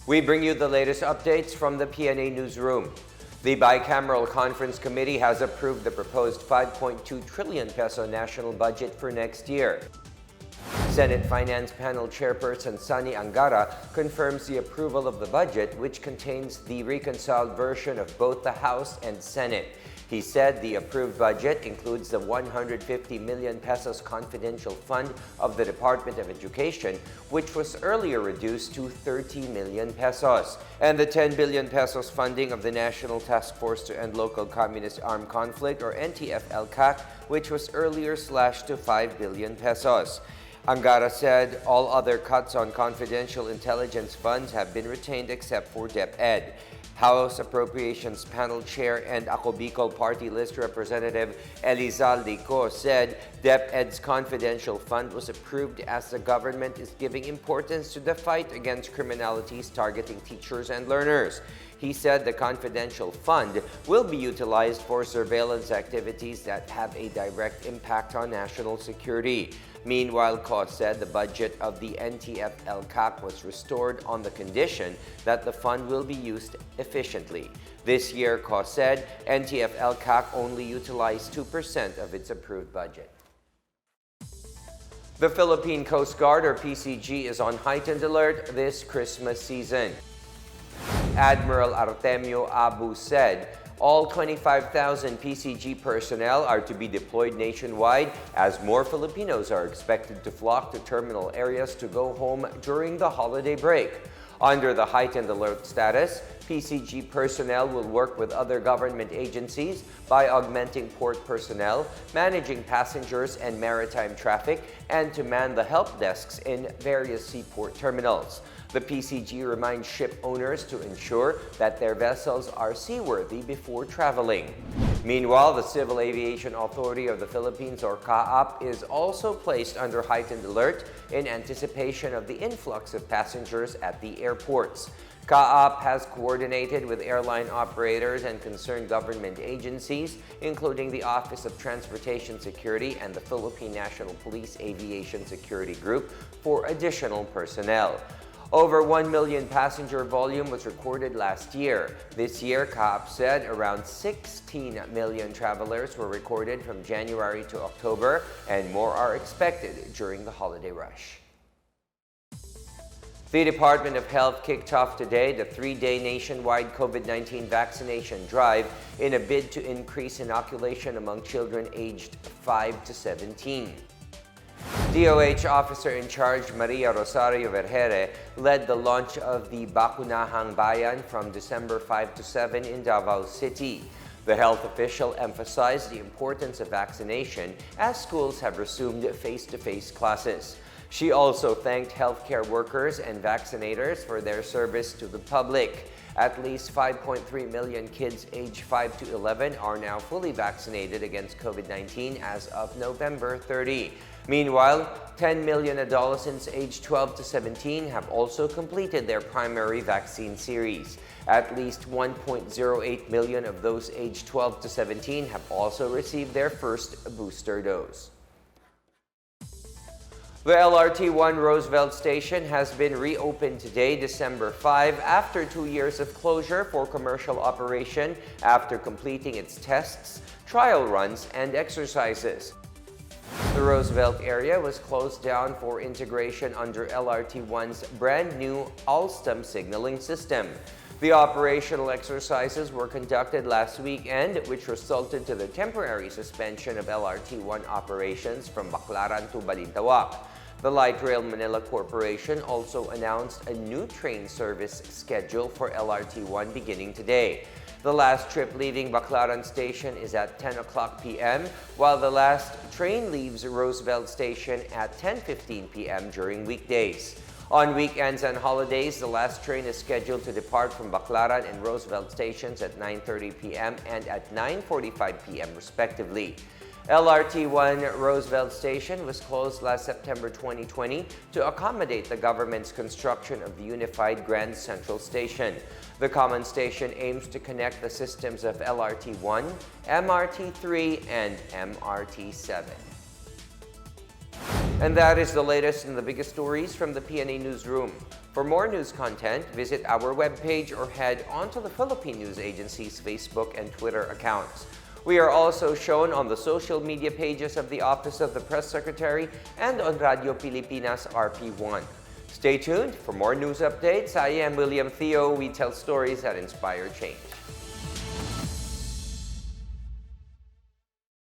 We bring you the latest updates from the Pna Newsroom. The Bicameral Conference Committee has approved the proposed 5.2 trillion peso national budget for next year. Senate Finance Panel Chairperson Sonny Angara confirms the approval of the budget, which contains the reconciled version of both the House and Senate. He said the approved budget includes the 150 million pesos confidential fund of the Department of Education, which was earlier reduced to 30 million pesos, and the 10 billion pesos funding of the National Task Force to End Local Communist Armed Conflict, or NTF-LCAC, which was earlier slashed to 5 billion pesos. Angara said all other cuts on confidential intelligence funds have been retained except for DepEd. House Appropriations Panel Chair and Ako Bicol Party List Representative Elizal Lico said DepEd's confidential fund was approved as the government is giving importance to the fight against criminalities targeting teachers and learners. He said the confidential fund will be utilized for surveillance activities that have a direct impact on national security. Meanwhile, Ko said the budget of the NTF-LCAC was restored on the condition that the fund will be used efficiently. This year, Ko said NTF-LCAC only utilized 2% of its approved budget. The Philippine Coast Guard, or PCG, is on heightened alert this Christmas season. Admiral Artemio Abu said all 25,000 PCG personnel are to be deployed nationwide as more Filipinos are expected to flock to terminal areas to go home during the holiday break. Under the heightened alert status, PCG personnel will work with other government agencies by augmenting port personnel, managing passengers and maritime traffic, and to man the help desks in various seaport terminals. The PCG reminds ship owners to ensure that their vessels are seaworthy before traveling. Meanwhile, the Civil Aviation Authority of the Philippines, or CAAP, is also placed under heightened alert in anticipation of the influx of passengers at the airports. CAAP has coordinated with airline operators and concerned government agencies, including the Office of Transportation Security and the Philippine National Police Aviation Security Group, for additional personnel. Over 1 million passenger volume was recorded last year. This year, CAAP said around 16 million travelers were recorded from January to October, and more are expected during the holiday rush. The Department of Health kicked off today the 3-day nationwide COVID-19 vaccination drive in a bid to increase inoculation among children aged 5 to 17. DOH Officer in Charge Maria Rosario Vergere led the launch of the Bakunahang Bayan from December 5 to 7 in Davao City. The health official emphasized the importance of vaccination as schools have resumed face-to-face classes. She also thanked healthcare workers and vaccinators for their service to the public. At least 5.3 million kids aged 5 to 11 are now fully vaccinated against COVID-19 as of November 30. Meanwhile, 10 million adolescents aged 12 to 17 have also completed their primary vaccine series. At least 1.08 million of those aged 12 to 17 have also received their first booster dose. The LRT1 Roosevelt station has been reopened today, December 5, after 2 years of closure for commercial operation after completing its tests, trial runs, and exercises. The Roosevelt area was closed down for integration under LRT1's brand new Alstom signaling system. The operational exercises were conducted last weekend, which resulted to the temporary suspension of LRT1 operations from Baclaran to Balintawak. The Light Rail Manila Corporation also announced a new train service schedule for LRT1 beginning today. The last trip leaving Baclaran Station is at 10 o'clock p.m., while the last train leaves Roosevelt Station at 10:15 p.m. during weekdays. On weekends and holidays, the last train is scheduled to depart from Baclaran and Roosevelt stations at 9:30 p.m. and at 9:45 p.m. respectively. LRT1 Roosevelt Station was closed last September 2020 to accommodate the government's construction of the Unified Grand Central Station. The common station aims to connect the systems of LRT1, MRT3, and MRT7. And that is the latest and the biggest stories from the PNA Newsroom. For more news content, visit our webpage or head onto the Philippine News Agency's Facebook and Twitter accounts. We are also shown on the social media pages of the Office of the Press Secretary and on Radio Pilipinas RP1. Stay tuned for more news updates. I am William Theo. We tell stories that inspire change.